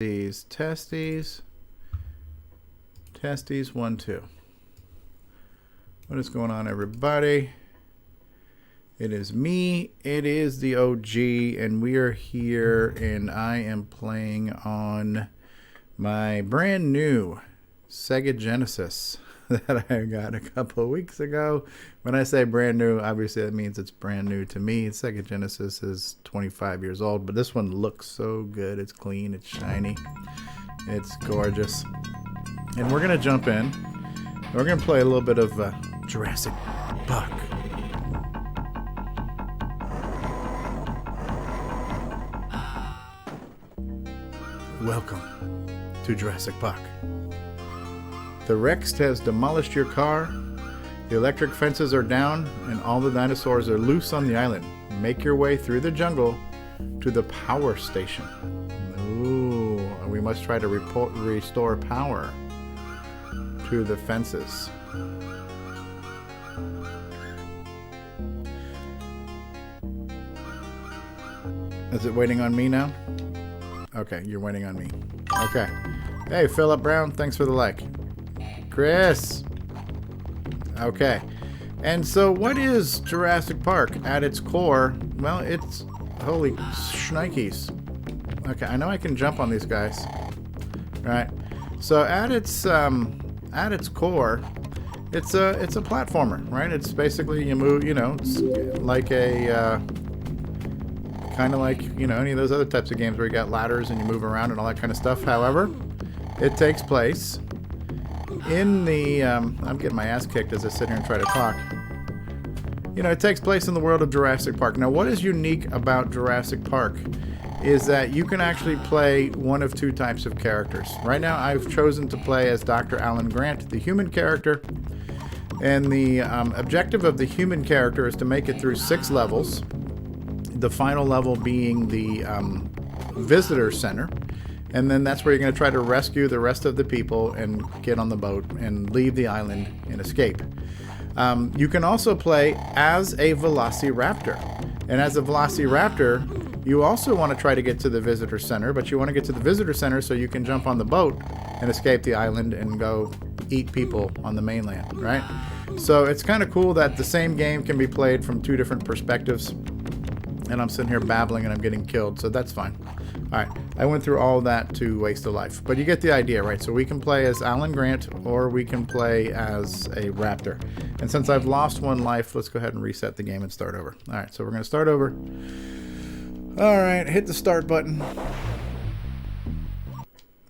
Testes. 1, 2. What is going on, everybody? It is me. It is the OG, and we are here, and I am playing on my brand new Sega Genesis that I got a couple of weeks ago. When I say brand new, obviously that means it's brand new to me. Sega Genesis is 25 years old, but this one looks so good. It's clean, it's shiny, it's gorgeous. And we're gonna jump in. We're gonna play a little bit of Jurassic Park. Welcome to Jurassic Park. The Rex has demolished your car. The electric fences are down, and all the dinosaurs are loose on the island. Make your way through the jungle to the power station. Ooh, we must try to restore power to the fences. Is it waiting on me now? Okay, you're waiting on me. Okay. Hey, Philip Brown, thanks for the like. Chris. Okay. And so what is Jurassic Park at its core? Well, it's holy shnikes. Okay, I know I can jump on these guys. All right. So at its core, it's a platformer, right? It's basically you move, it's like a kind of like, any of those other types of games where you got ladders and you move around and all that kind of stuff. However, it takes place in the I'm getting my ass kicked as I sit here and try to talk. It takes place in the world of Jurassic Park. Now, what is unique about Jurassic Park is that you can actually play one of two types of characters. Right now, I've chosen to play as Dr. Alan Grant, the human character. And the objective of the human character is to make it through 6 levels. The final level being the visitor center. And then that's where you're going to try to rescue the rest of the people and get on the boat and leave the island and escape. You can also play as a Velociraptor. And as a Velociraptor, you also want to try to get to the visitor center, but you want to get to the visitor center so you can jump on the boat and escape the island and go eat people on the mainland, right? So it's kind of cool that the same game can be played from 2 different perspectives. And I'm sitting here babbling and I'm getting killed, so that's fine. All right, I went through all that to waste a life. But you get the idea, right? So we can play as Alan Grant or we can play as a raptor. And since I've lost 1 life, let's go ahead and reset the game and start over. All right, so we're going to start over. All right, hit the start button.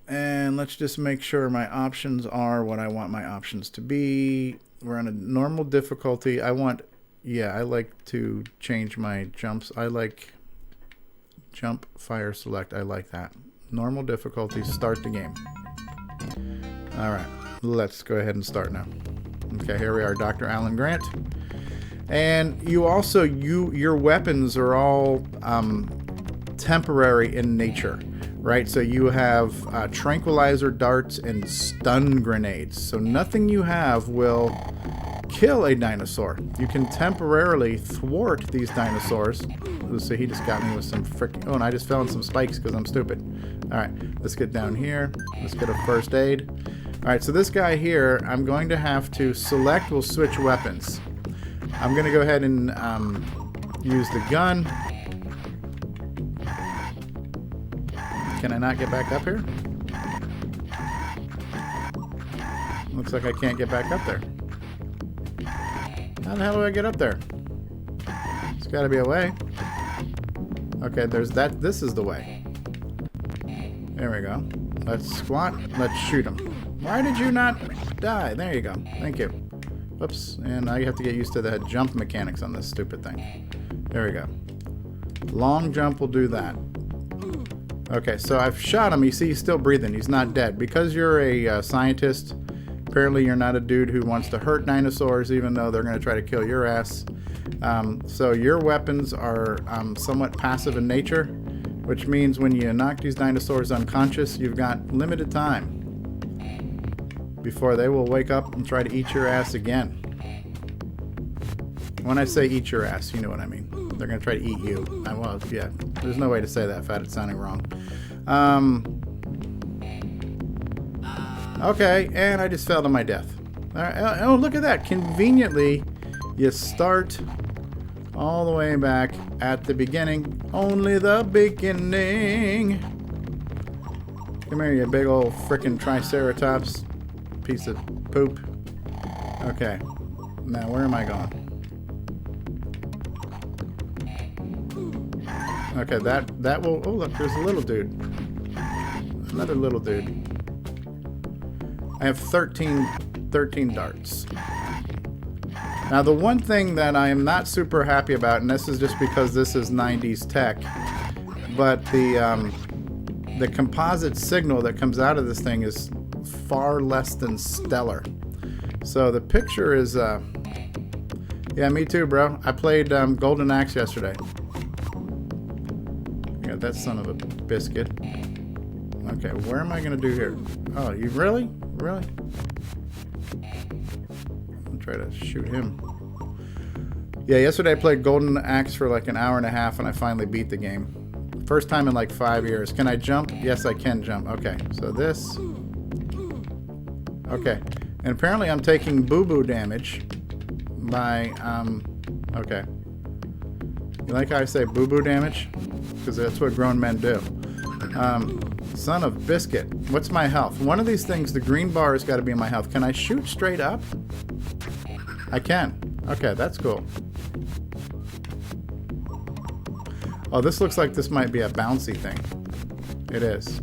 And let's just make sure my options are what I want my options to be. We're on a normal difficulty. I like to change my jumps. I like jump, fire, select. I like that. Normal difficulty, start the game. All right, let's go ahead and start now. Okay, here we are, Dr. Alan Grant. And you also, your weapons are all temporary in nature, right? So you have tranquilizer darts and stun grenades. So nothing you have will kill a dinosaur. You can temporarily thwart these dinosaurs. So he just got me with some freaking... Oh, and I just fell in some spikes because I'm stupid. All right, let's get down here. Let's get a first aid. All right, so this guy here, I'm going to have to select. We'll switch weapons. I'm going to go ahead and use the gun. Can I not get back up here? Looks like I can't get back up there. How the hell do I get up there? There's got to be a way. Okay, there's that. This is the way. There we go. Let's squat. Let's shoot him. Why did you not die? There you go. Thank you. Whoops. And now you have to get used to the jump mechanics on this stupid thing. There we go. Long jump will do that. Okay, so I've shot him. You see he's still breathing. He's not dead. Because you're a scientist, apparently you're not a dude who wants to hurt dinosaurs, even though they're going to try to kill your ass. So your weapons are somewhat passive in nature, which means when you knock these dinosaurs unconscious, you've got limited time before they will wake up and try to eat your ass again. When I say eat your ass, you know what I mean. They're going to try to eat you. Well, yeah, there's no way to say that without it sounding wrong. Okay, and I just fell to my death. All right, oh, look at that. Conveniently, you start all the way back at the beginning. Only the beginning. Come here, you big old frickin' triceratops piece of poop. Okay, now where am I going? Okay, that will... Oh, look, there's a little dude. Another little dude. I have 13 darts. Now, the one thing that I am not super happy about, and this is just because this is 90s tech, but the composite signal that comes out of this thing is far less than stellar. So the picture is... yeah, me too, bro. I played Golden Axe yesterday. Yeah, that son of a biscuit. Okay, where am I going to do here? Oh, you really? Really? I'll try to shoot him. Yeah, yesterday I played Golden Axe for like an hour and a half and I finally beat the game. First time in like 5 years. Can I jump? Yes, I can jump. Okay, so this. Okay, and apparently I'm taking boo-boo damage by, okay. You like how I say boo-boo damage? Because that's what grown men do. Son of biscuit. What's my health? One of these things, the green bar has got to be in my health. Can I shoot straight up? I can. Okay, that's cool. Oh, this looks like this might be a bouncy thing. It is.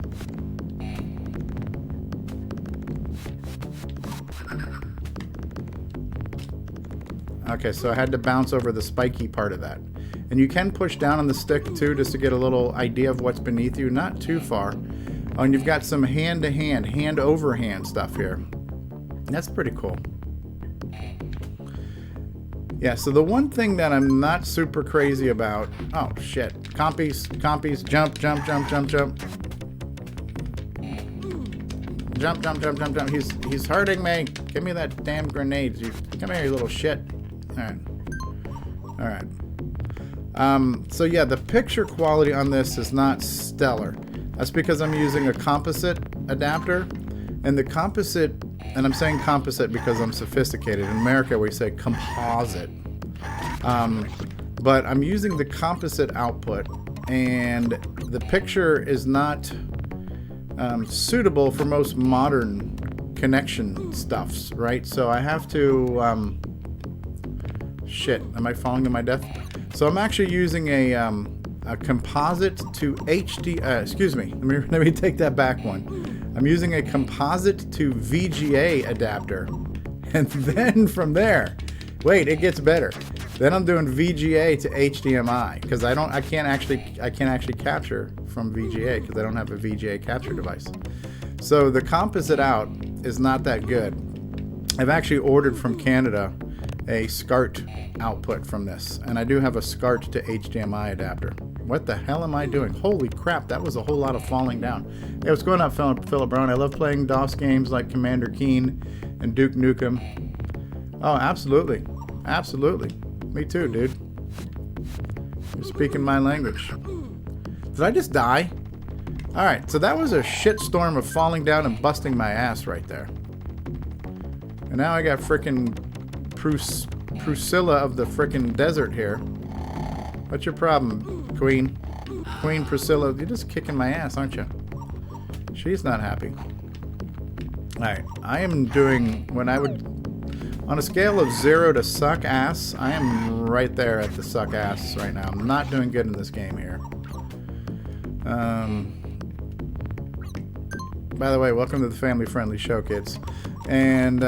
Okay, so I had to bounce over the spiky part of that. And you can push down on the stick too, just to get a little idea of what's beneath you. Not too far. Oh, and you've got some hand-to-hand, hand-over-hand stuff here. That's pretty cool. Yeah, so the one thing that I'm not super crazy about... Oh, shit. Compies, jump, jump, jump, jump, jump. Jump, jump, jump, jump, jump. He's hurting me. Give me that damn grenade. Come here, you little shit. Alright. Alright. So yeah, the picture quality on this is not stellar. That's because I'm using a composite adapter. And the composite... And I'm saying composite because I'm sophisticated. In America, we say composite. But I'm using the composite output, and the picture is not suitable for most modern connection stuffs, right? So I have to... shit, am I falling to my death? So I'm actually using a composite to HD... excuse me, let me take that back one. I'm using a composite to VGA adapter, and then from there, wait, it gets better. Then I'm doing VGA to HDMI because I can't actually capture from VGA because I don't have a VGA capture device. So the composite out is not that good. I've actually ordered from Canada a SCART output from this, and I do have a SCART to HDMI adapter. What the hell am I doing? Holy crap, that was a whole lot of falling down. Hey, what's going on, Philip Brown? I love playing DOS games like Commander Keen and Duke Nukem. Oh, absolutely. Absolutely. Me too, dude. You're speaking my language. Did I just die? Alright, so that was a shitstorm of falling down and busting my ass right there. And now I got frickin' Priscilla of the frickin' desert here. What's your problem, Queen? Queen Priscilla, you're just kicking my ass, aren't you? She's not happy. Alright, I am doing what I would... On a scale of 0 to suck ass, I am right there at the suck ass right now. I'm not doing good in this game here. By the way, welcome to the family-friendly show, kids. And,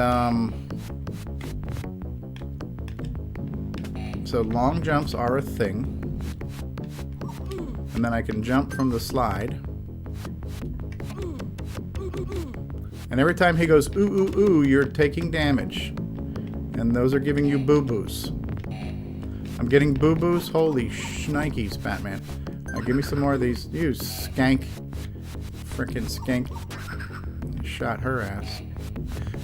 so long jumps are a thing. And then I can jump from the slide. And every time he goes, ooh, ooh, ooh, you're taking damage. And those are giving you boo-boos. I'm getting boo-boos? Holy shnikes, Batman. Now give me some more of these. You skank. Frickin' skank. Shot her ass.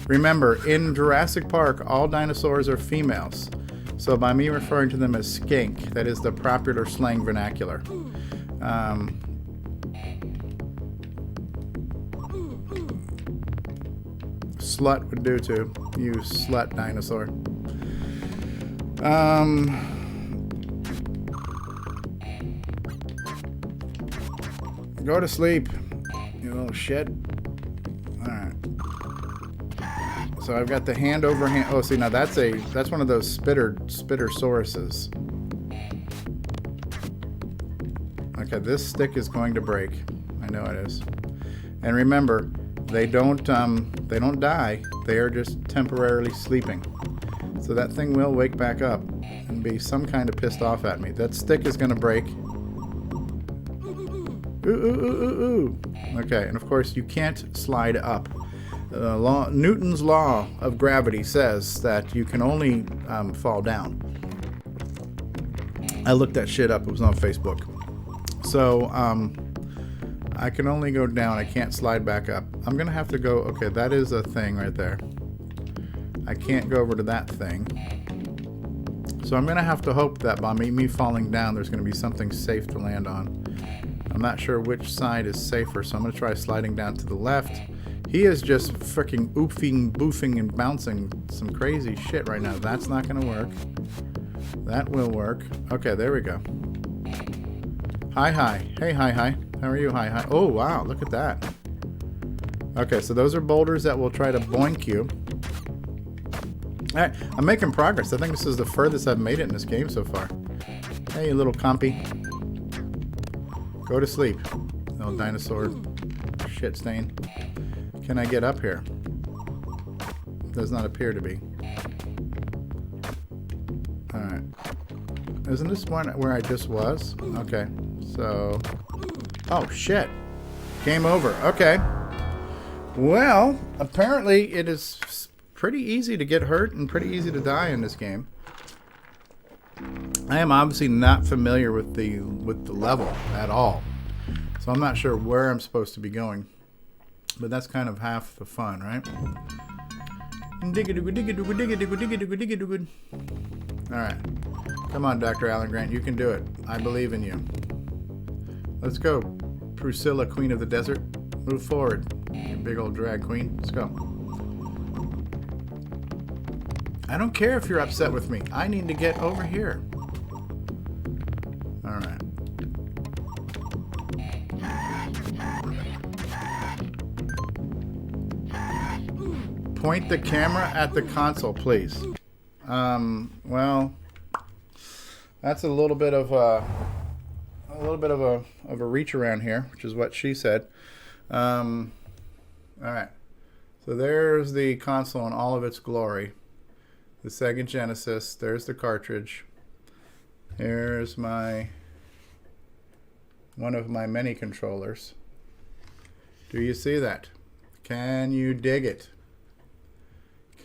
Remember, in Jurassic Park, all dinosaurs are females. So by me referring to them as skink, that is the popular slang vernacular. slut would do too. You slut dinosaur. Go to sleep, you little shit. Alright. So I've got the hand over hand. Oh, see, now that's one of those spittersauruses. Okay, this stick is going to break. I know it is. And remember, they don't die. They are just temporarily sleeping. So that thing will wake back up and be some kind of pissed off at me. That stick is going to break. Ooh, ooh, ooh, ooh, ooh. Okay, and of course you can't slide up. Newton's law of gravity says that you can only fall down. I looked that shit up. It was on Facebook. So I can only go down. I can't slide back up. I'm gonna have to go. Okay, that is a thing right there. I can't go over to that thing. So I'm gonna have to hope that by me falling down, there's gonna be something safe to land on. I'm not sure which side is safer, so I'm gonna try sliding down to the left. He is just freaking oofing, boofing, and bouncing some crazy shit right now. That's not gonna work. That will work. Okay, there we go. Hi, hi. Hey, hi, hi. How are you? Hi, hi. Oh, wow, look at that. Okay, so those are boulders that will try to boink you. All right, I'm making progress. I think this is the furthest I've made it in this game so far. Hey, you little compy. Go to sleep. Little dinosaur shit stain. Can I get up here? Does not appear to be. Alright. Isn't this one where I just was? Okay. So... Oh, shit. Game over. Okay. Well, apparently it is pretty easy to get hurt and pretty easy to die in this game. I am obviously not familiar with the level at all. So I'm not sure where I'm supposed to be going. But that's kind of half the fun, right? Alright. Come on, Dr. Alan Grant. You can do it. I believe in you. Let's go. Priscilla, Queen of the Desert. Move forward. You big old drag queen. Let's go. I don't care if you're upset with me. I need to get over here. Alright. Point the camera at the console, please. Well, that's a little bit of a reach around here, which is what she said. All right. So there's the console in all of its glory. The Sega Genesis. There's the cartridge. Here's one of my many controllers. Do you see that? Can you dig it?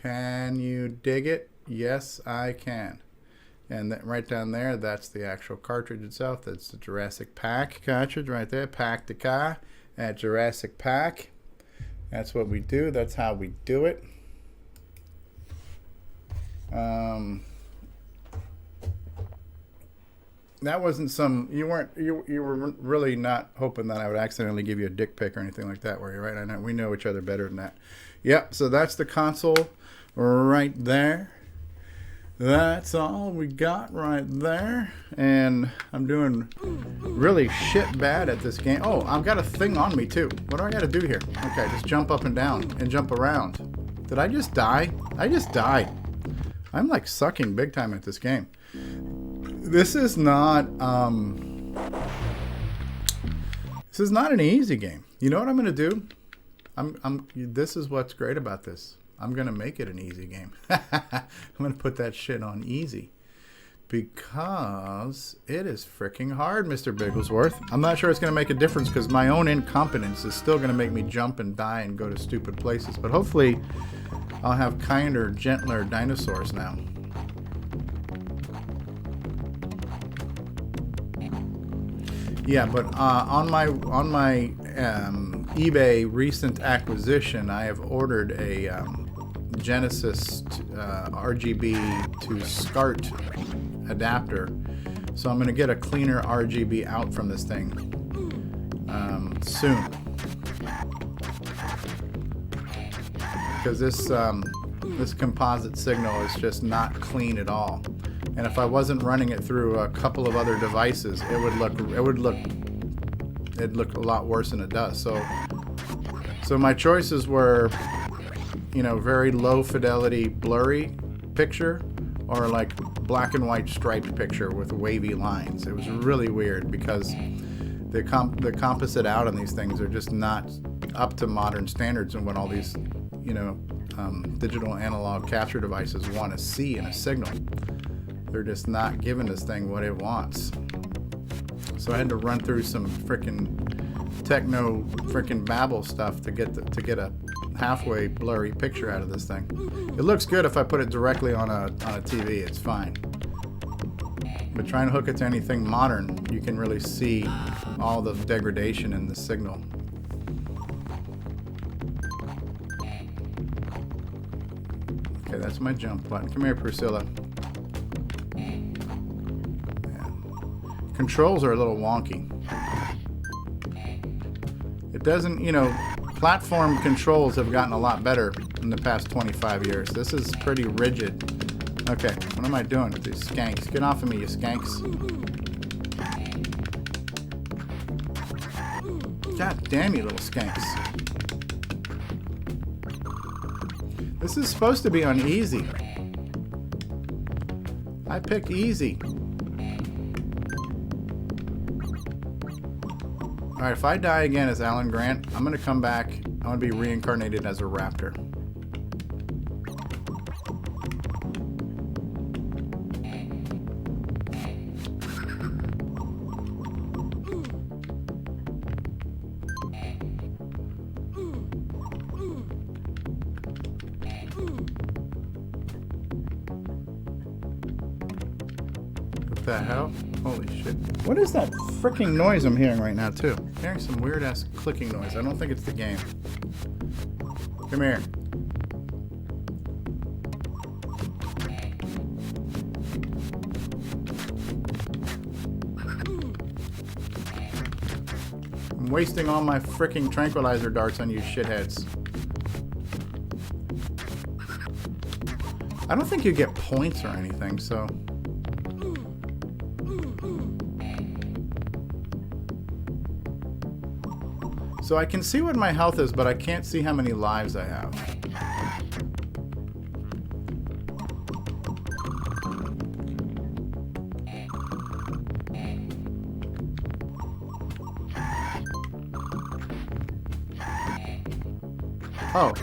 Can you dig it? Yes, I can. And right down there, that's the actual cartridge itself. That's the Jurassic Park cartridge right there. Pack the car at Jurassic Park. That's what we do. That's how we do it. That wasn't some... You were really not hoping that I would accidentally give you a dick pic or anything like that, were you? Right? I know we know each other better than that. Yep. So that's the console right there. That's all we got right there. And I'm doing really shit bad at this game. Oh, I've got a thing on me too. What do I got to do here? Okay, just jump up and down and jump around. Did I just die? I just died. I'm like sucking big time at this game. This is not an easy game. You know what I'm going to do? This is what's great about this. I'm going to make it an easy game. I'm going to put that shit on easy. Because it is freaking hard, Mr. Bigglesworth. I'm not sure it's going to make a difference because my own incompetence is still going to make me jump and die and go to stupid places. But hopefully I'll have kinder, gentler dinosaurs now. Yeah, but on my eBay recent acquisition, I have ordered a Genesis RGB to SCART adapter, so I'm going to get a cleaner RGB out from this thing soon. because this composite signal is just not clean at all. And if I wasn't running it through a couple of other devices, it'd look a lot worse than it does. So my choices were, you know, very low fidelity blurry picture, or like black and white striped picture with wavy lines. It was really weird because the composite out on these things are just not up to modern standards and what all these, you know, digital analog capture devices want to see in a signal. They're just not giving this thing what it wants. So I had to run through some freaking techno freaking babble stuff to get a halfway blurry picture out of this thing. It looks good if I put it directly on a TV, it's fine. But trying to hook it to anything modern, you can really see all the degradation in the signal. Okay, that's my jump button. Come here, Priscilla. Yeah. Controls are a little wonky. It doesn't, you know, platform controls have gotten a lot better in the past 25 years. This is pretty rigid. Okay, what am I doing with these skanks? Get off of me, you skanks. God damn you, little skanks. This is supposed to be on easy. I picked easy. Alright, if I die again as Alan Grant, I'm going to come back. I'm going to be reincarnated as a raptor. What the hell? Holy shit. What is that freaking noise I'm hearing right now, too? I'm hearing some weird-ass clicking noise. I don't think it's the game. Come here. I'm wasting all my freaking tranquilizer darts on you shitheads. I don't think you get points or anything, so... So I can see what my health is, but I can't see how many lives I have. Oh.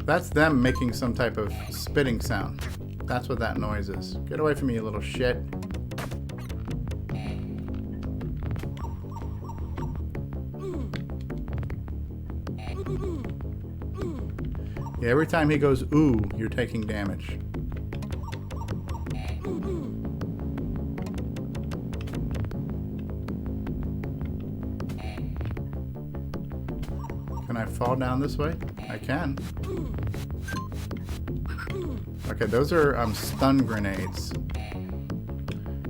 That's them making some type of spitting sound. That's what that noise is. Get away from me, you little shit. Yeah, every time he goes, ooh, you're taking damage. Can I fall down this way? I can. Okay, those are stun grenades.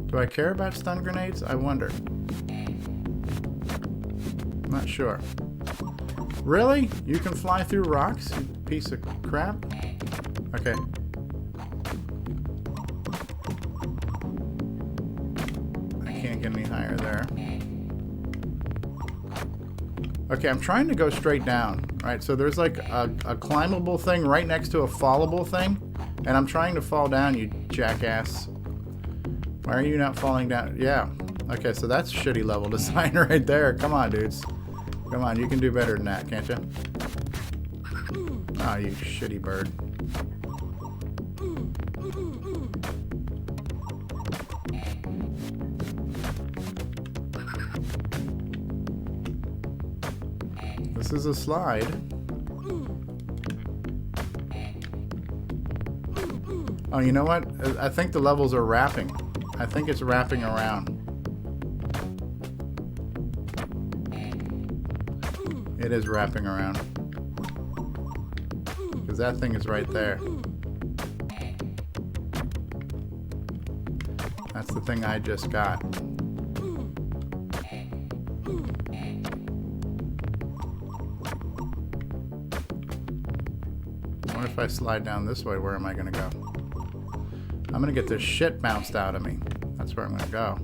Do I care about stun grenades? I wonder. Not sure. Really? You can fly through rocks, you piece of crap? Okay. I can't get any higher there. Okay, I'm trying to go straight down. Alright, so there's like a climbable thing right next to a fallable thing. And I'm trying to fall down, you jackass. Why are you not falling down? Yeah. Okay, so that's shitty level design right there. Come on, dudes. Come on, you can do better than that, can't you? Ah, you shitty bird. This is a slide. Oh, you know what? I think the levels are wrapping. I think it's wrapping around. It is wrapping around. Because that thing is right there. That's the thing I just got. wonder if I slide down this way, where am I going to go? I'm going to get this shit bounced out of me. That's where I'm going to go.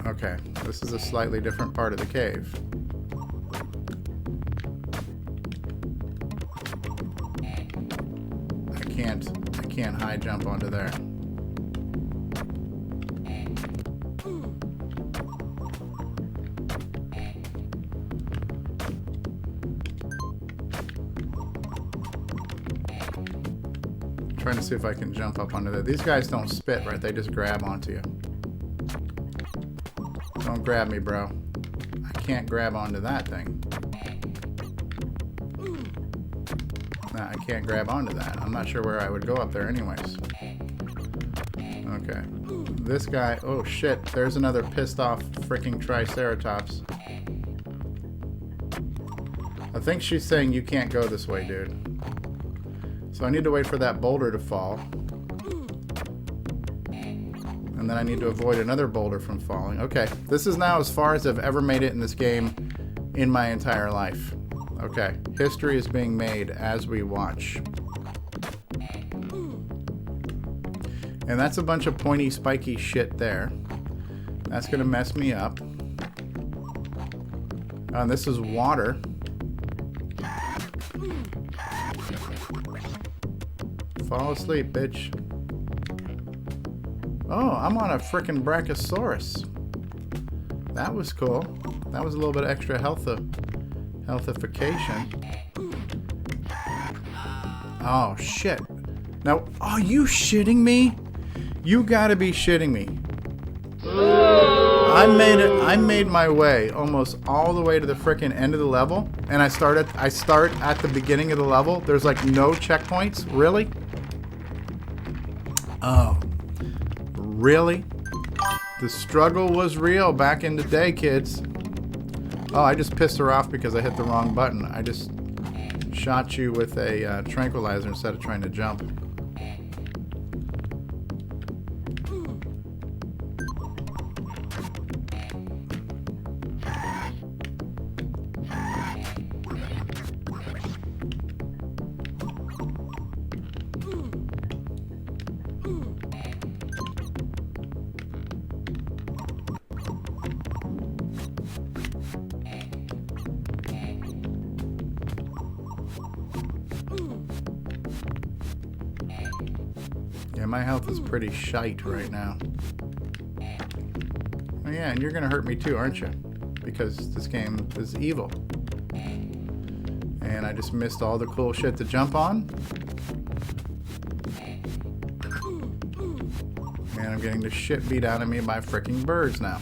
Okay, this is a slightly different part of the cave. I can't high jump onto there. Trying to see if I can jump up onto there. These guys don't spit, right? They just grab onto you. Don't grab me, bro. I can't grab onto that thing. Nah, I can't grab onto that. I'm not sure where I would go up there anyways. Okay. This guy... Oh, shit. There's another pissed off freaking Triceratops. I think she's saying you can't go this way, dude. So I need to wait for that boulder to fall. And then I need to avoid another boulder from falling. Okay, this is now as far as I've ever made it in this game in my entire life. Okay, history is being made as we watch. And that's a bunch of pointy, spiky shit there. That's gonna mess me up. And this is water. Fall asleep, bitch. Oh, I'm on a frickin' Brachiosaurus. That was cool. That was a little bit extra healthification. Oh, shit. Now, are you shitting me? You gotta be shitting me. I made my way almost all the way to the frickin' end of the level, and I start at the beginning of the level. There's like no checkpoints. Really? Oh. Really? The struggle was real back in the day, kids. Oh, I just pissed her off because I hit the wrong button. I just shot you with a tranquilizer instead of trying to jump. Yeah, my health is pretty shite right now. Oh yeah, and you're gonna hurt me too, aren't you? Because this game is evil. And I just missed all the cool shit to jump on. And I'm getting the shit beat out of me by freaking birds now.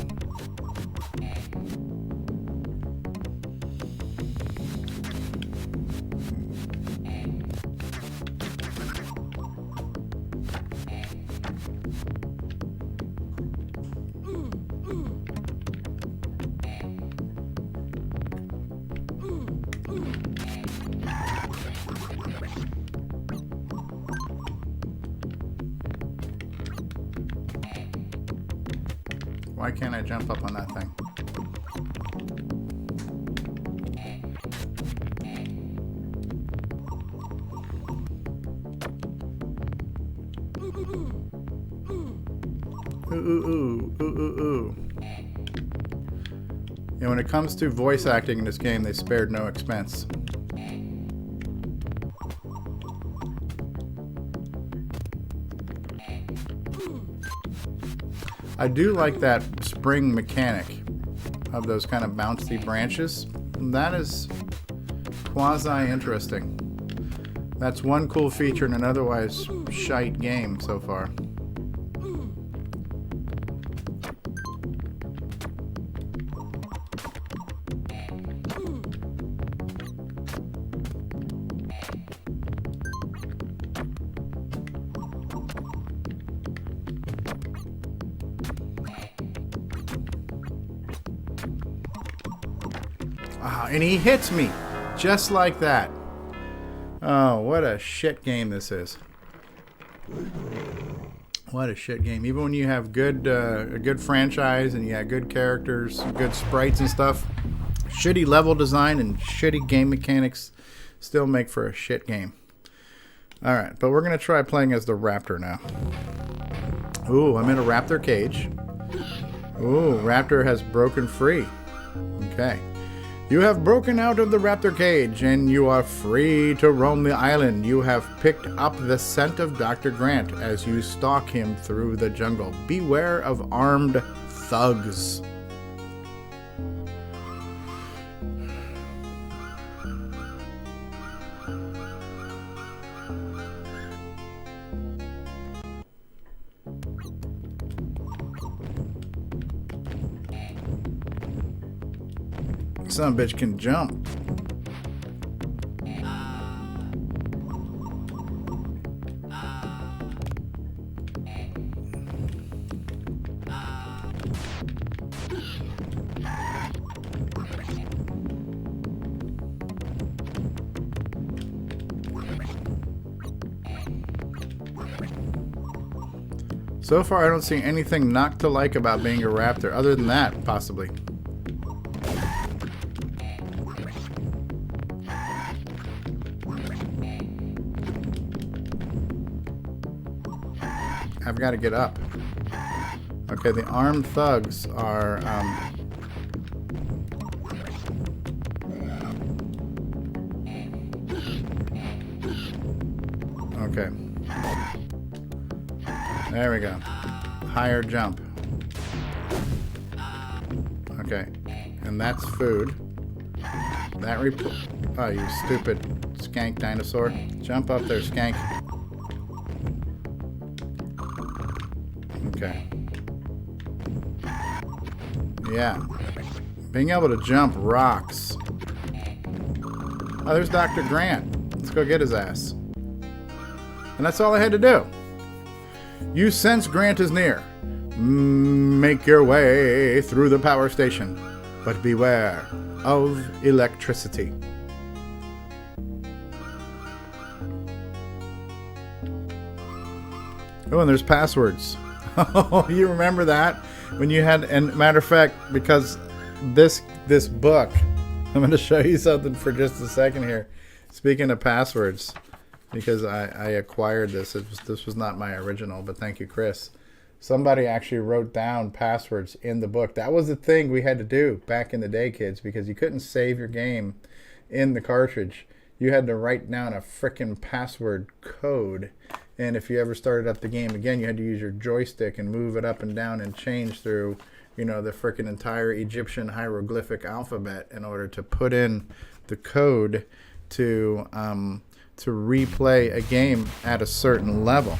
Why can't I jump up on that thing? Ooh. Yeah, when it comes to voice acting in this game, they spared no expense. I do like that spring mechanic of those kind of bouncy branches. That is quasi-interesting. That's one cool feature in an otherwise shite game so far. And he hits me just like that. Oh, what a shit game this is. What a shit game. Even when you have good a good franchise and you have good characters, good sprites and stuff, shitty level design and shitty game mechanics still make for a shit game. Alright, but we're going to try playing as the raptor now. Ooh, I'm in a raptor cage. Ooh, raptor has broken free. Okay. You have broken out of the raptor cage and you are free to roam the island. You have picked up the scent of Dr. Grant as you stalk him through the jungle. Beware of armed thugs. Some bitch can jump. So far, I don't see anything not to like about being a raptor, other than that, possibly. I've got to get up. Okay, the armed thugs are, okay. There we go. Higher jump. Okay. And that's food. That oh, you stupid skank dinosaur. Jump up there, skank. Okay. Yeah. Being able to jump rocks. Oh, there's Dr. Grant. Let's go get his ass. And that's all I had to do. You sense Grant is near. Make your way through the power station. But beware of electricity. Oh, and there's passwords. Oh, you remember that? When you had, and matter of fact, because this book, I'm going to show you something for just a second here. Speaking of passwords, because I acquired this. This was not my original, but thank you, Chris. Somebody actually wrote down passwords in the book. That was the thing we had to do back in the day, kids, because you couldn't save your game in the cartridge. You had to write down a frickin' password code. And if you ever started up the game again, you had to use your joystick and move it up and down and change through, you know, the frickin' entire Egyptian hieroglyphic alphabet in order to put in the code to replay a game at a certain level.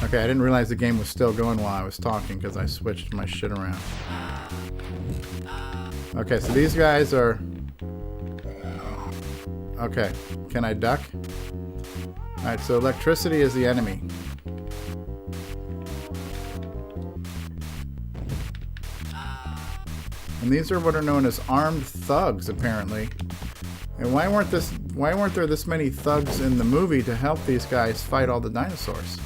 Okay, I didn't realize the game was still going while I was talking because I switched my shit around. Okay, so these guys are... Okay, can I duck? Alright, so electricity is the enemy. And these are what are known as armed thugs, apparently. And why weren't there this many thugs in the movie to help these guys fight all the dinosaurs?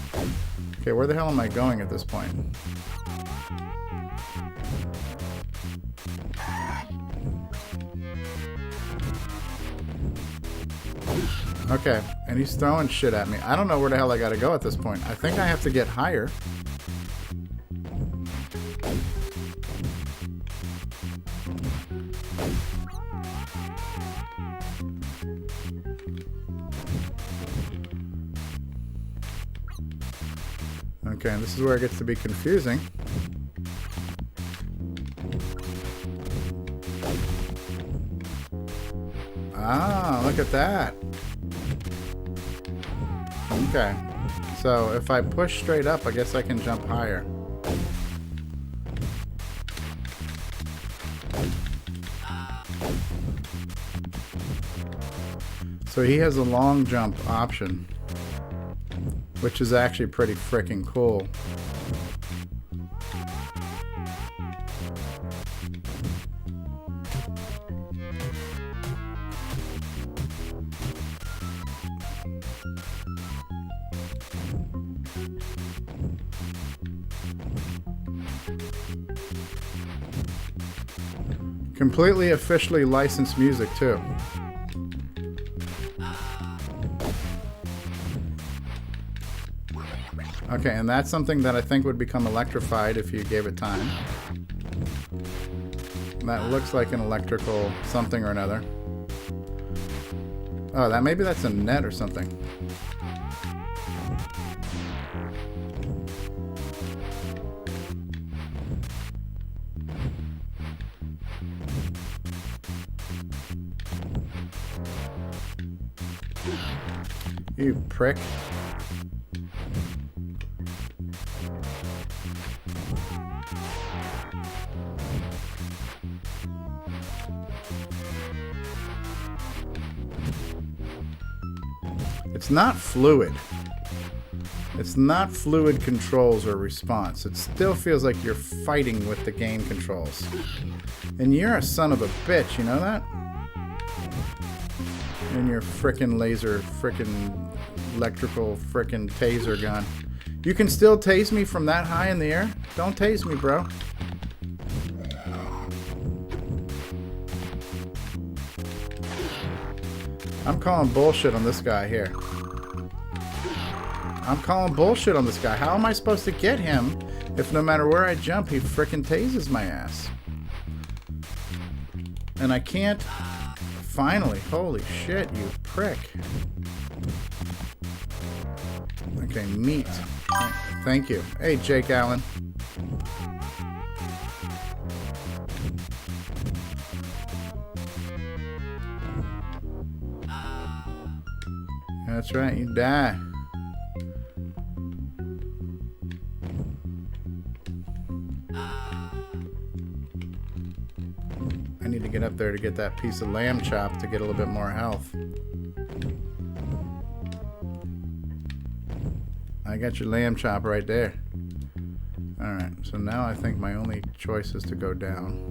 Okay, where the hell am I going at this point? Okay, and he's throwing shit at me. I don't know where the hell I gotta go at this point. I think I have to get higher. Okay, and this is where it gets to be confusing. Ah, look at that. Okay, so if I push straight up, I guess I can jump higher. So he has a long jump option, which is actually pretty freaking cool. Completely officially licensed music, too. Okay, and that's something that I think would become electrified if you gave it time. That looks like an electrical something or another. Oh, maybe that's a net or something. You prick. It's not fluid. It's not fluid controls or response. It still feels like you're fighting with the game controls. And you're a son of a bitch, you know that? And your frickin' laser, frickin' electrical, frickin' taser gun. You can still tase me from that high in the air? Don't tase me, bro. I'm calling bullshit on this guy here. I'm calling bullshit on this guy. How am I supposed to get him if no matter where I jump, he frickin' tases my ass? And I can't... Finally. Holy shit, you prick. Okay, meat. Thank you. Hey, Jake Allen. That's right, you die. I need to get up there to get that piece of lamb chop to get a little bit more health. I got your lamb chop right there. Alright, so now I think my only choice is to go down.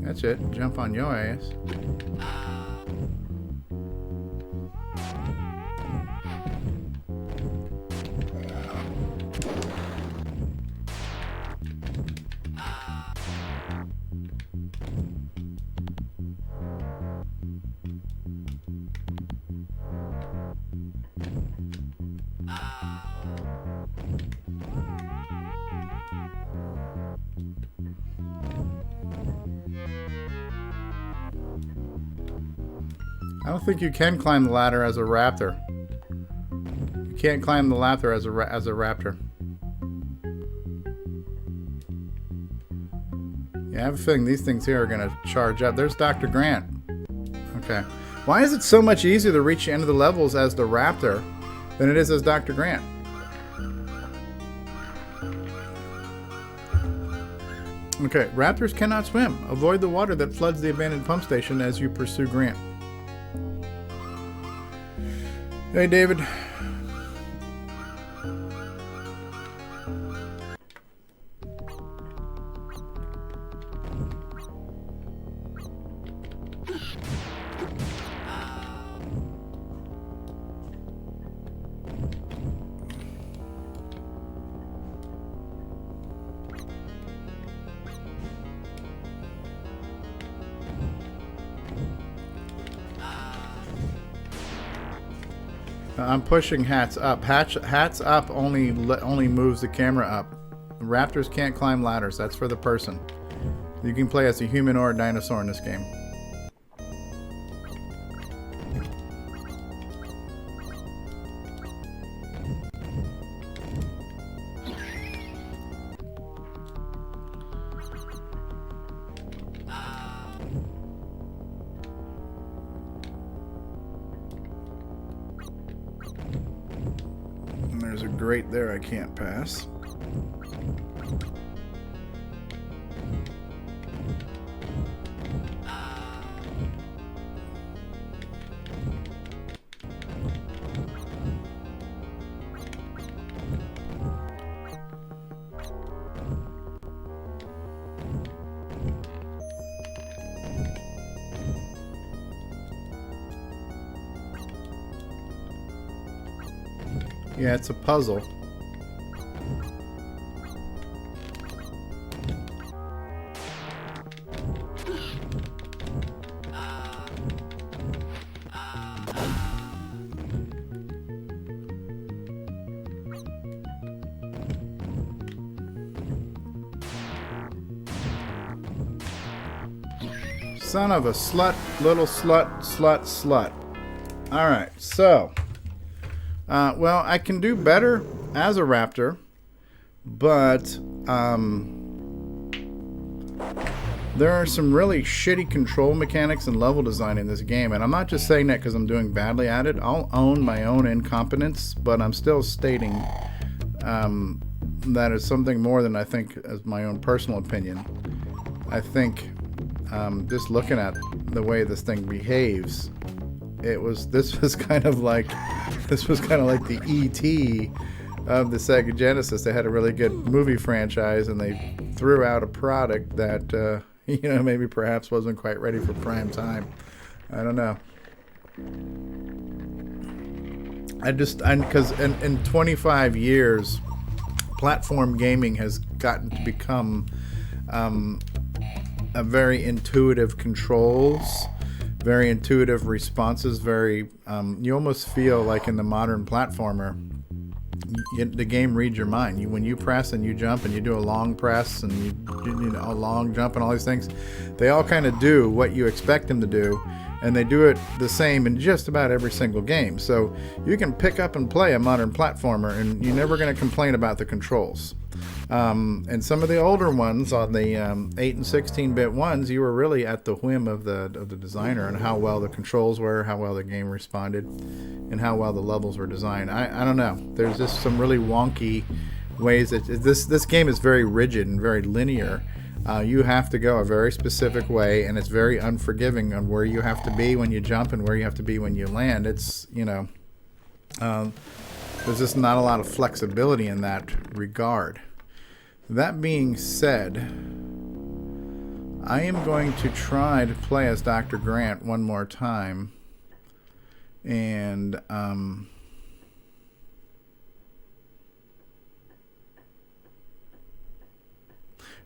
That's it. Jump on your ass. I don't think you can climb the ladder as a raptor. You can't climb the ladder as a raptor. Yeah, I have a feeling these things here are going to charge up. There's Dr. Grant. Okay. Why is it so much easier to reach the end of the levels as the raptor than it is as Dr. Grant? Okay, raptors cannot swim. Avoid the water that floods the abandoned pump station as you pursue Grant. Hey, David. I'm pushing hats up. Hats up only moves the camera up. Raptors can't climb ladders. That's for the person. You can play as a human or a dinosaur in this game. There's a grate there I can't pass. Yeah, it's a puzzle. Son of a slut, little slut, slut, slut. Alright, so. Well, I can do better as a raptor, but there are some really shitty control mechanics and level design in this game, and I'm not just saying that because I'm doing badly at it. I'll own my own incompetence, but I'm still stating that is something more than I think as my own personal opinion. I think just looking at the way this thing behaves, this was kind of like the E.T. of the Sega Genesis. They had a really good movie franchise, and they threw out a product that maybe perhaps wasn't quite ready for prime time. I don't know. Because in 25 years, platform gaming has gotten to become a very intuitive controls, very intuitive responses, you almost feel like in the modern platformer, the game reads your mind. When you press and you jump and you do a long press and you do a long jump and all these things, they all kind of do what you expect them to do, and they do it the same in just about every single game. So you can pick up and play a modern platformer and you're never going to complain about the controls. And some of the older ones on the 8 and 16-bit ones, you were really at the whim of the designer and how well the controls were, how well the game responded, and how well the levels were designed. I don't know. There's just some really wonky ways that this game is very rigid and very linear. You have to go a very specific way, and it's very unforgiving on where you have to be when you jump and where you have to be when you land. It's, there's just not a lot of flexibility in that regard. That being said, I am going to try to play as Dr. Grant one more time. And,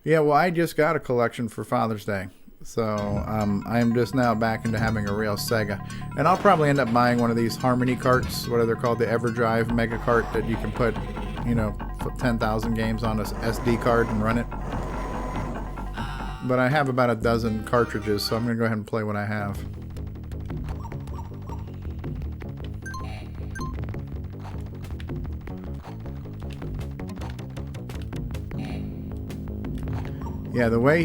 yeah, well, I just got a collection for Father's Day. So, I am just now back into having a real Sega. And I'll probably end up buying one of these Harmony carts, what are they called, the EverDrive Mega Cart that you can put, 10,000 games on a SD card and run it. But I have about a dozen cartridges, so I'm going to go ahead and play what I have. Yeah, the way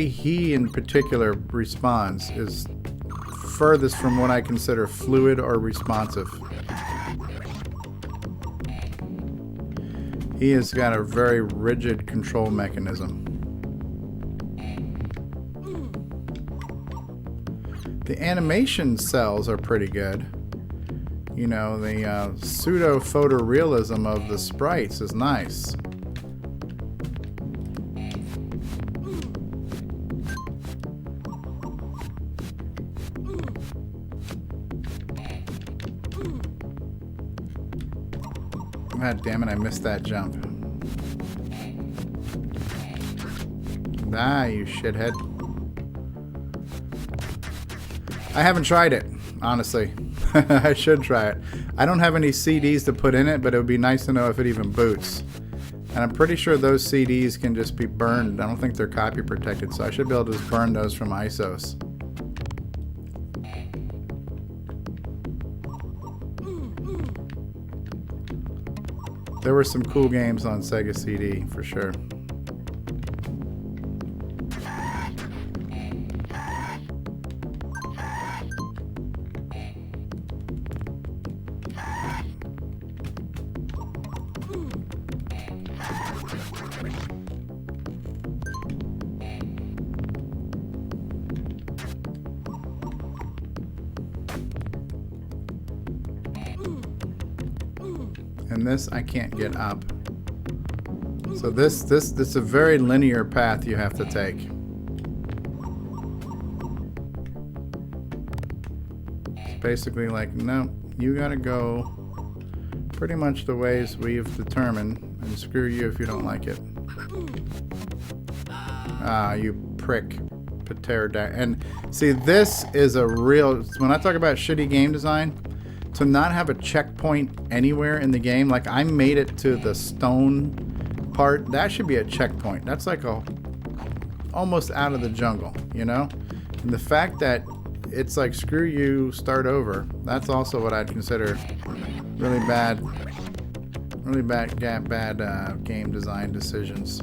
he in particular responds is furthest from what I consider fluid or responsive. He has got a very rigid control mechanism. The animation cells are pretty good. The pseudo photorealism of the sprites is nice. God damn it, I missed that jump. Ah, you shithead. I haven't tried it, honestly. I should try it. I don't have any CDs to put in it, but it would be nice to know if it even boots. And I'm pretty sure those CDs can just be burned. I don't think they're copy protected, so I should be able to just burn those from ISOs. There were some cool games on Sega CD, for sure. And this I can't get up. So this is a very linear path you have to take. It's basically like, no, you gotta go pretty much the ways we've determined, and screw you if you don't like it. Ah, you prick. And see, this is a real, when I talk about shitty game design, to not have a checkpoint anywhere in the game, like I made it to the stone part, that should be a checkpoint. That's like almost out of the jungle, And the fact that it's like, screw you, start over, that's also what I'd consider really bad game design decisions.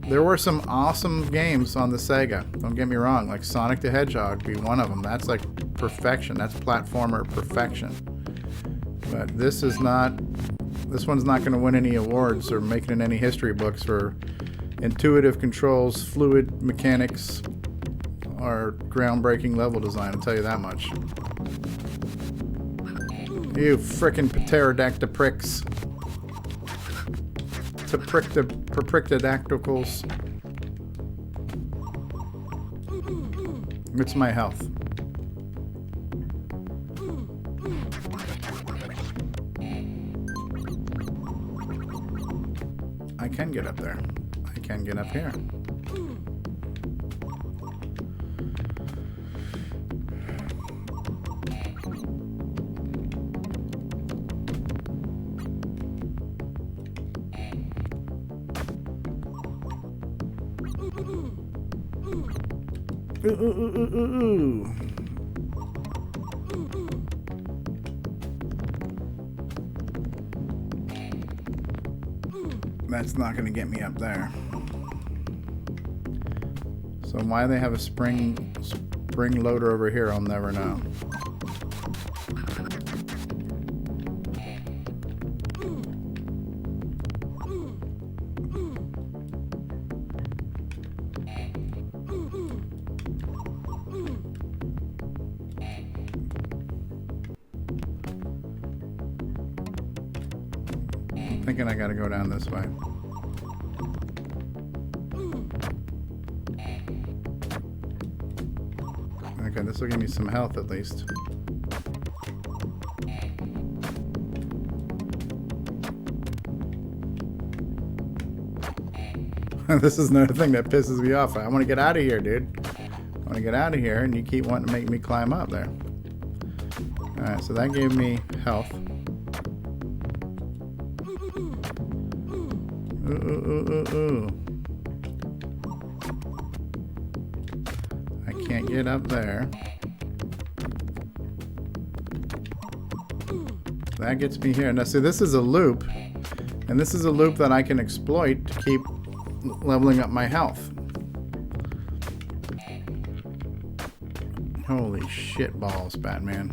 There were some awesome games on the Sega, don't get me wrong, like Sonic the Hedgehog be one of them. That's like perfection, that's platformer perfection. But this one's not going to win any awards or make it in any history books for intuitive controls, fluid mechanics, or groundbreaking level design, I'll tell you that much. You frickin' pterodactyl pricks. To prick the perprictodactyls. It's my health. I can get up there. I can get up here. Ooh. That's not going to get me up there. So why they have a spring loader over here, I'll never know. Thinking I gotta go down this way. Okay, this will give me some health at least. This is another thing that pisses me off. I want to get out of here, dude. I want to get out of here, and you keep wanting to make me climb up there. Alright, so that gave me health. Ooh. I can't get up there. That gets me here. Now see, this is a loop, and this is a loop that I can exploit to keep leveling up my health. Holy shit balls, Batman.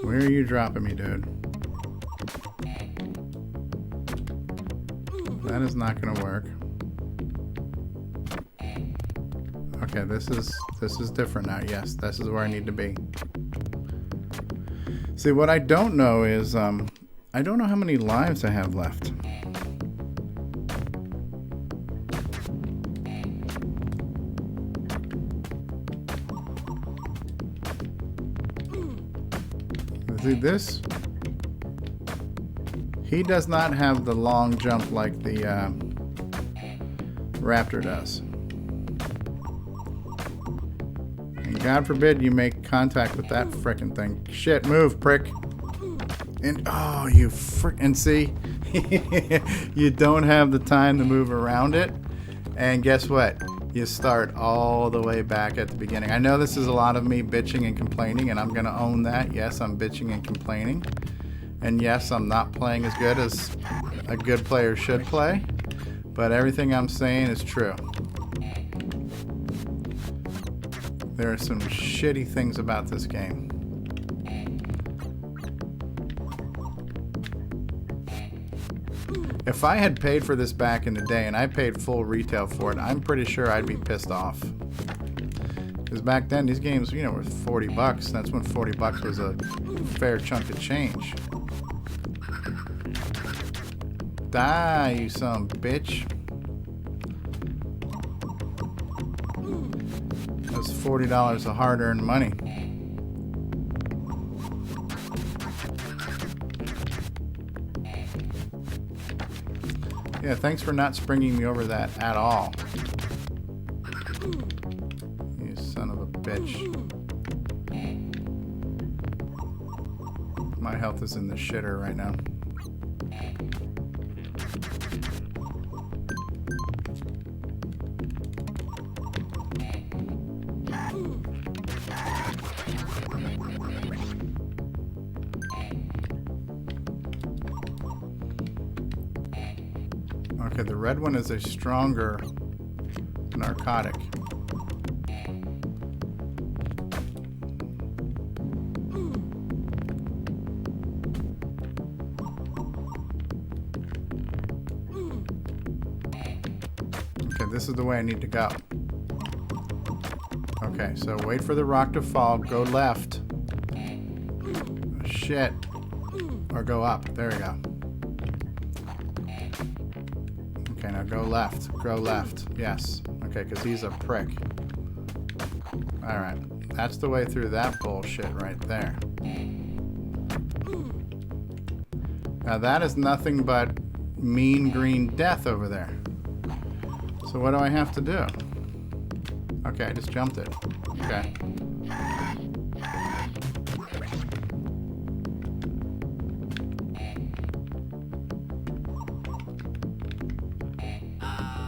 Where are you dropping me, dude? That is not gonna work. Okay, this is different now. Yes, this is where I need to be. See, what I don't know is I don't know how many lives I have left. See this? He does not have the long jump like the Raptor does. And God forbid you make contact with that frickin' thing. Shit, move, prick. And oh, you frickin' see? You don't have the time to move around it. And guess what? You start all the way back at the beginning. I know this is a lot of me bitching and complaining, and I'm going to own that. Yes, I'm bitching and complaining. And yes, I'm not playing as good as a good player should play. But everything I'm saying is true. There are some shitty things about this game. If I had paid for this back in the day and I paid full retail for it, I'm pretty sure I'd be pissed off. Because back then, these games, you know, were 40 bucks. That's when 40 bucks was a fair chunk of change. Die, you son of a bitch. That's $40 of hard-earned money. Yeah, thanks for not springing me over that at all. bitch. My health is in the shitter right now. Okay, the red one is a stronger narcotic. Okay, this is the way I need to go. Okay, so wait for the rock to fall, go left. Oh, shit. Or go up. There we go. Okay, now go left. Go left. Yes. Okay, because he's a prick. Alright. That's the way through that bullshit right there. Now that is nothing but mean green death over there. So what do I have to do? Okay, I just jumped it. Okay.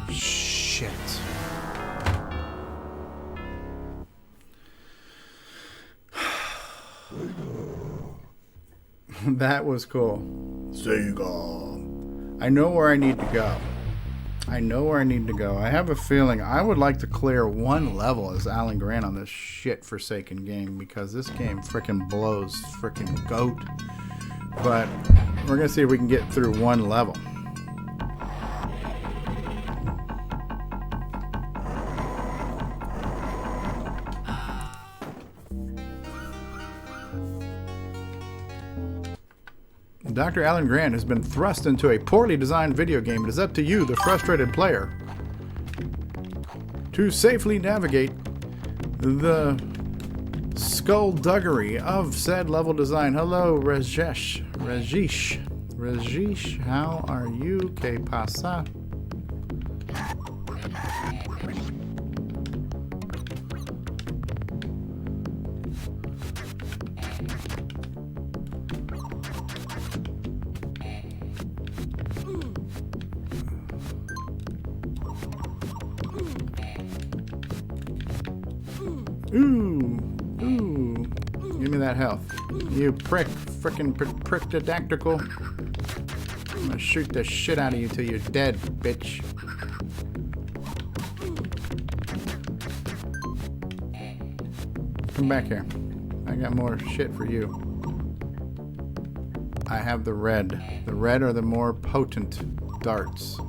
Shit. That was cool. Sega. I know where I need to go. I know where I need to go. I have a feeling I would like to clear one level as Alan Grant on this shit forsaken game because this game frickin' blows frickin' goat. But we're gonna see if we can get through one level. Dr. Alan Grant has been thrust into a poorly designed video game. It is up to you, the frustrated player, to safely navigate the skullduggery of said level design. Hello, Rajesh. Rajesh, how are you? Que pasa? Ooh. Give me that health. You prick, frickin' prick-didactical. I'm gonna shoot the shit out of you till you're dead, bitch. Come back here. I got more shit for you. I have the red. The red are the more potent darts.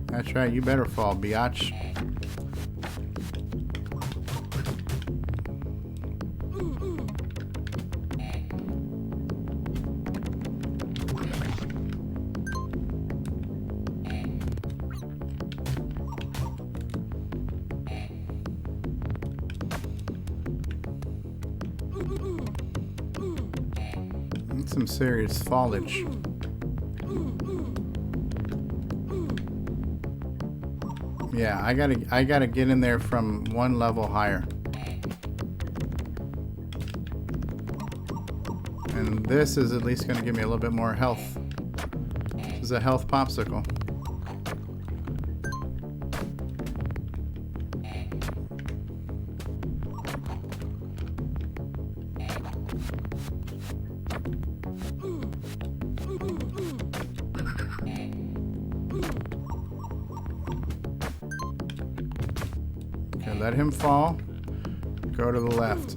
That's right, you better fall, biatch. That's some serious foliage. Yeah, I gotta get in there from one level higher. And this is at least gonna give me a little bit more health. This is a health popsicle. Let him fall. Go to the left.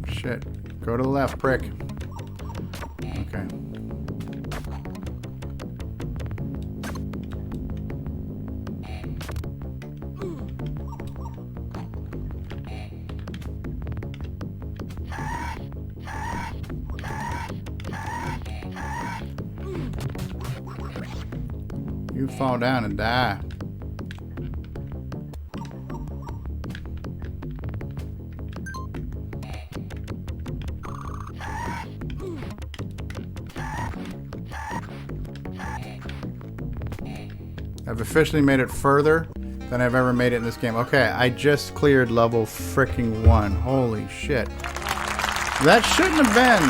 Shit. Go to the left, prick. Okay. You fall down and die. I've officially made it further than I've ever made it in this game. Okay, I just cleared level freaking 1. Holy shit. That shouldn't have been.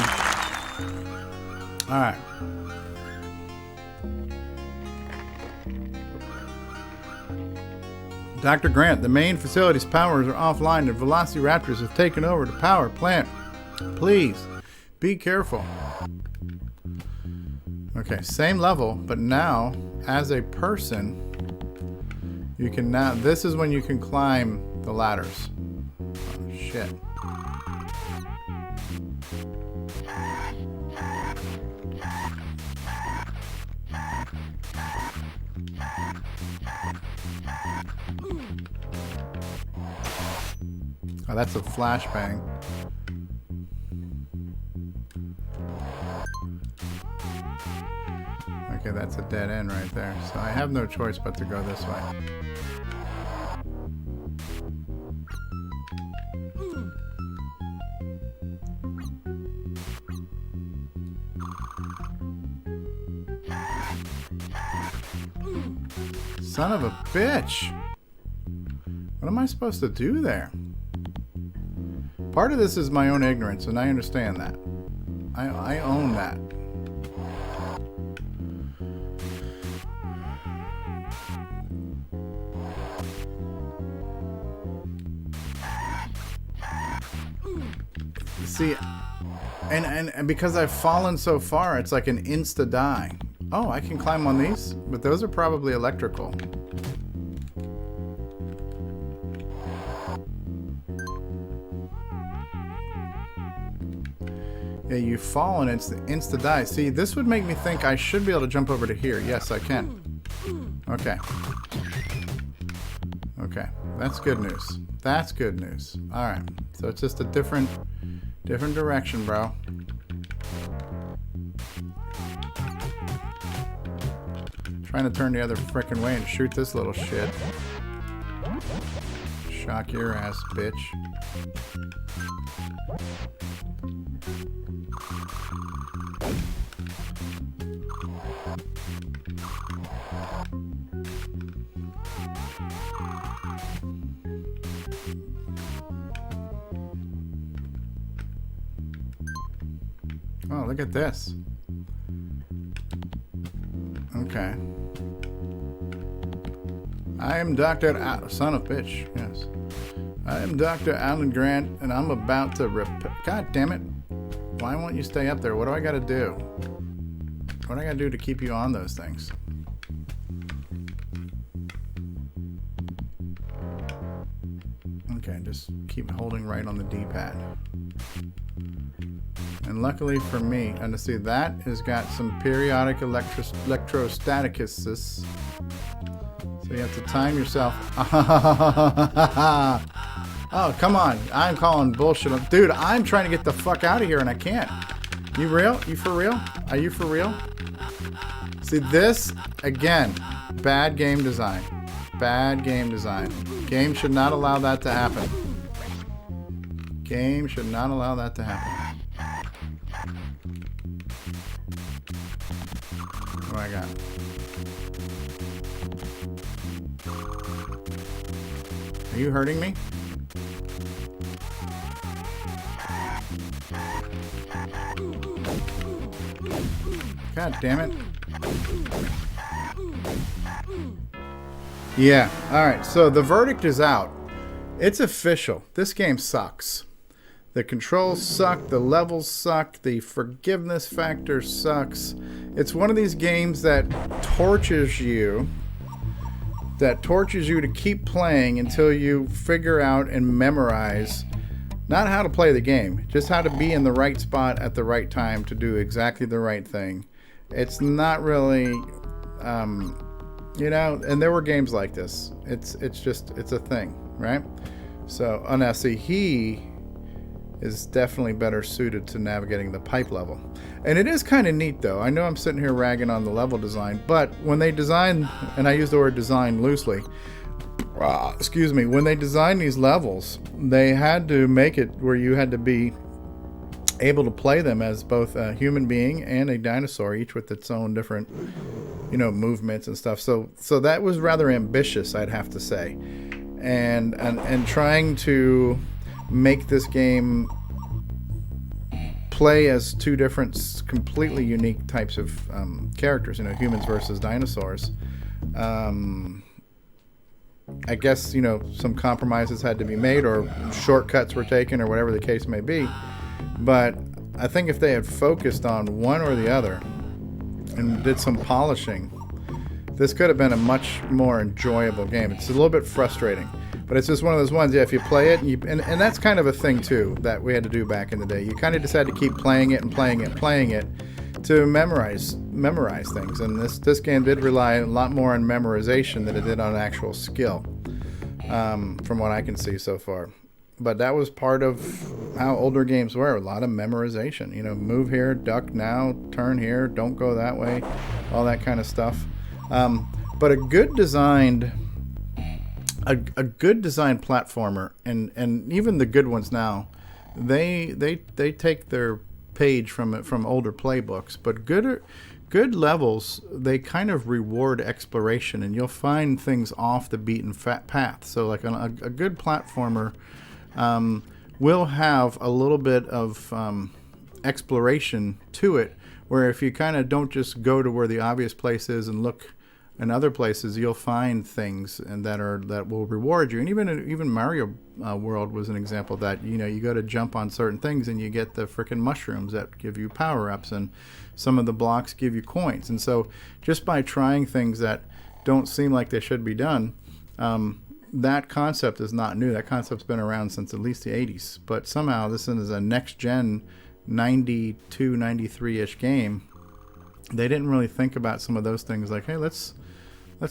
Alright. Dr. Grant, the main facility's powers are offline and Velociraptors have taken over the power plant. Please, be careful. Okay, same level, but now, as a person, you can now... This is when you can climb the ladders. Oh, shit. Oh, that's a flashbang. Okay, that's a dead end right there. So I have no choice but to go this way. Son of a bitch! What am I supposed to do there? Part of this is my own ignorance, and I understand that. I own that. See, and because I've fallen so far, it's like an insta-die. Oh, I can climb on these? But those are probably electrical. Yeah, you fall and it's the insta-die. See, this would make me think I should be able to jump over to here. Yes, I can. Okay. Okay, that's good news. That's good news. Alright, so it's just a different direction, bro. Trying to turn the other frickin' way and shoot this little shit. Shock your ass, bitch. Oh, look at this. Okay. I am Dr. Son of bitch, yes. I am Dr. Alan Grant, and I'm about to God damn it. Why won't you stay up there? What do I gotta do? What do I gotta do to keep you on those things? Okay, just keep holding right on the D-pad. And luckily for me, and to see that has got some periodic electrostaticis. So you have to time yourself. Oh, come on. I'm calling bullshit. Dude, I'm trying to get the fuck out of here and I can't. You real? You for real? Are you for real? See, this, again, bad game design. Bad game design. Game should not allow that to happen. Game should not allow that to happen. What do I got? Are you hurting me? God damn it. Yeah, alright, so the verdict is out. It's official. This game sucks. The controls suck, the levels suck, the forgiveness factor sucks. It's one of these games that tortures you to keep playing until you figure out and memorize not how to play the game, just how to be in the right spot at the right time to do exactly the right thing. It's not really, you know, and there were games like this. It's a thing, right? So, now see, he is definitely better suited to navigating the pipe level. And it is kind of neat, though. I know I'm sitting here ragging on the level design, but when they design, and I use the word design loosely, excuse me, when they designed these levels, they had to make it where you had to be able to play them as both a human being and a dinosaur, each with its own different movements and stuff. So that was rather ambitious, I'd have to say, and trying to make this game play as two different, completely unique types of characters, humans versus dinosaurs. I guess, some compromises had to be made, or shortcuts were taken, or whatever the case may be. But I think if they had focused on one or the other and did some polishing, this could have been a much more enjoyable game. It's a little bit frustrating, but it's just one of those ones, if you play it, and that's kind of a thing, too, that we had to do back in the day. You kind of just had to keep playing it and playing it and playing it to memorize things. And this game did rely a lot more on memorization than it did on actual skill, from what I can see so far. But that was part of how older games were, a lot of memorization. Move here, duck now, turn here, don't go that way, all that kind of stuff. But a good designed platformer, and even the good ones now, they take their page from older playbooks. But good levels, they kind of reward exploration, and you'll find things off the beaten path. So like a good platformer will have a little bit of exploration to it, where if you kind of don't just go to where the obvious place is and look in other places, you'll find things and that will reward you. And even Mario World was an example of that. You go to jump on certain things and you get the frickin' mushrooms that give you power-ups, and some of the blocks give you coins. And so just by trying things that don't seem like they should be done, that concept is not new. That concept's been around since at least the 80s. But somehow this is a next-gen 92, 93-ish game. They didn't really think about some of those things, like, hey, let's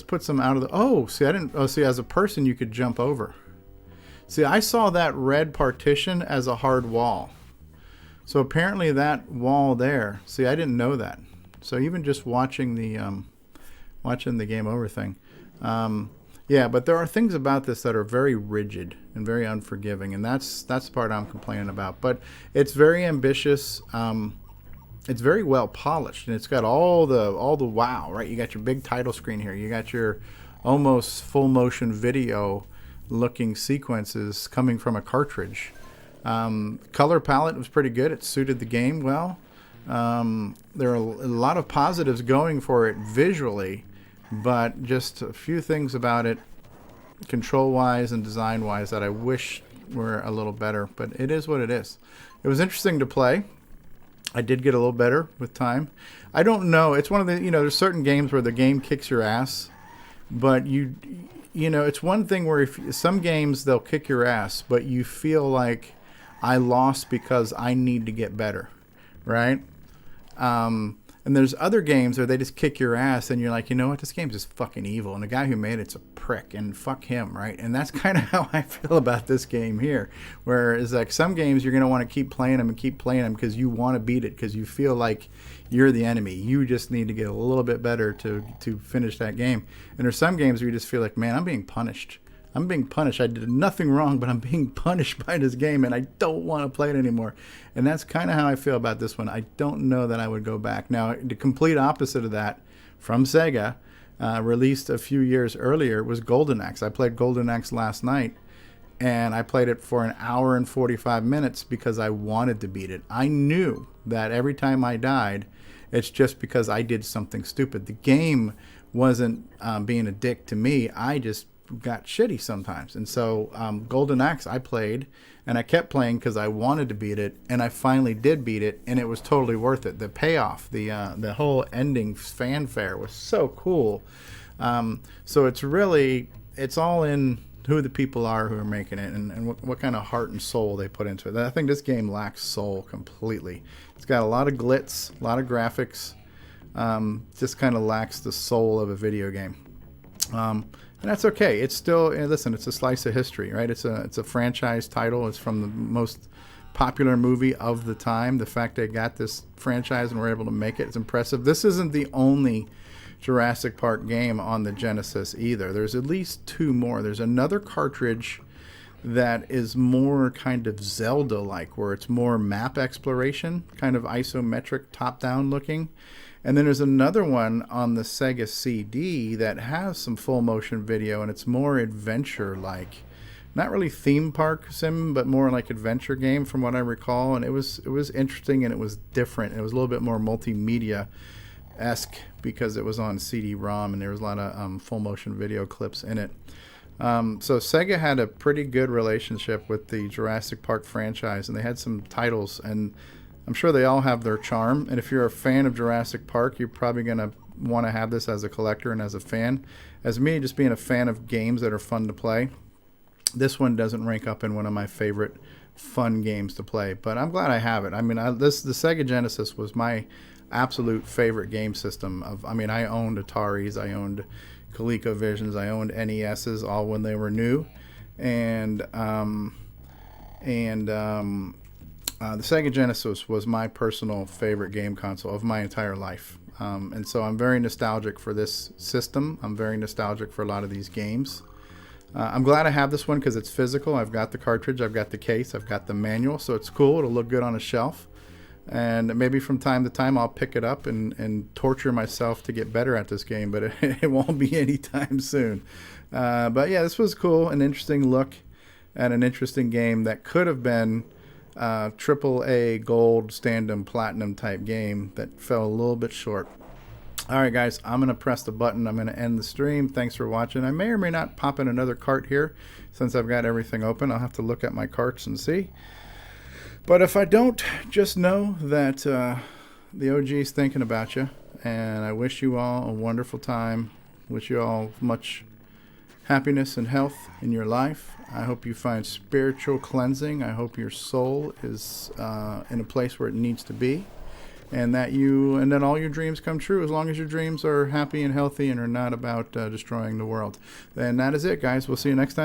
put some out of the... See, as a person, you could jump over. See, I saw that red partition as a hard wall. So apparently that wall there... See, I didn't know that. So even just watching the game over thing... yeah, but there are things about this that are very rigid and very unforgiving, and that's the part I'm complaining about. But it's very ambitious. It's very well polished, and it's got all the wow, right? You got your big title screen here. You got your almost full motion video looking sequences coming from a cartridge. Color palette was pretty good. It suited the game well. There are a lot of positives going for it visually, but just a few things about it, control-wise and design-wise, that I wish were a little better. But it is what it is. It was interesting to play. I did get a little better with time. I don't know. It's one of the, there's certain games where the game kicks your ass, but it's one thing where some games, they'll kick your ass, but you feel like I lost because I need to get better, right? And there's other games where they just kick your ass and you're like, you know what, this game's just fucking evil, and the guy who made it's a prick, and fuck him, right? And that's kind of how I feel about this game here, where it's like some games you're going to want to keep playing them because you want to beat it, because you feel like you're the enemy. You just need to get a little bit better to finish that game. And there's some games where you just feel like, man, I'm being punished. I did nothing wrong, but I'm being punished by this game, and I don't want to play it anymore. And that's kind of how I feel about this one. I don't know that I would go back. Now, the complete opposite of that, from Sega, released a few years earlier, was Golden Axe. I played Golden Axe last night, and I played it for an hour and 45 minutes because I wanted to beat it. I knew that every time I died, it's just because I did something stupid. The game wasn't being a dick to me. I just got shitty sometimes. And so Golden Axe I played, and I kept playing because I wanted to beat it, and I finally did beat it, and it was totally worth it. The payoff, the whole ending fanfare was so cool. So it's all in who the people are who are making it, and what kind of heart and soul they put into it. I think this game lacks soul completely. It's got a lot of glitz, a lot of graphics, just kind of lacks the soul of a video game. And that's okay. It's still, listen, it's a slice of history, right? It's a franchise title. It's from the most popular movie of the time. The fact they got this franchise and were able to make it is impressive. This isn't the only Jurassic Park game on the Genesis either. There's at least two more. There's another cartridge that is more kind of Zelda-like, where it's more map exploration, kind of isometric, top-down looking. And then there's another one on the Sega CD that has some full motion video, and it's more adventure like. Not really theme park sim, but more like adventure game from what I recall. And it was interesting, and it was different. It was a little bit more multimedia-esque because it was on CD-ROM, and there was a lot of full motion video clips in it. So Sega had a pretty good relationship with the Jurassic Park franchise, and they had some titles, and I'm sure they all have their charm. And if you're a fan of Jurassic Park, you're probably going to want to have this as a collector and as a fan. As me, just being a fan of games that are fun to play, this one doesn't rank up in one of my favorite fun games to play. But I'm glad I have it. I mean, the Sega Genesis was my absolute favorite game system. I owned Ataris, I owned ColecoVisions, I owned NESs, all when they were new. And the Sega Genesis was my personal favorite game console of my entire life. And so I'm very nostalgic for this system. I'm very nostalgic for a lot of these games. I'm glad I have this one because it's physical. I've got the cartridge, I've got the case, I've got the manual, so it's cool. It'll look good on a shelf. And maybe from time to time I'll pick it up and torture myself to get better at this game, but it won't be anytime soon. But yeah, this was cool, an interesting look at an interesting game that could have been AAA gold, stand-em, platinum type game that fell a little bit short. All right, guys, I'm going to press the button. I'm going to end the stream. Thanks for watching. I may or may not pop in another cart here since I've got everything open. I'll have to look at my carts and see. But if I don't, just know that the OG is thinking about you, and I wish you all a wonderful time. Wish you all much happiness and health in your life. I hope you find spiritual cleansing. I hope your soul is in a place where it needs to be, and that all your dreams come true, as long as your dreams are happy and healthy and are not about destroying the world. And that is it, guys. We'll see you next time.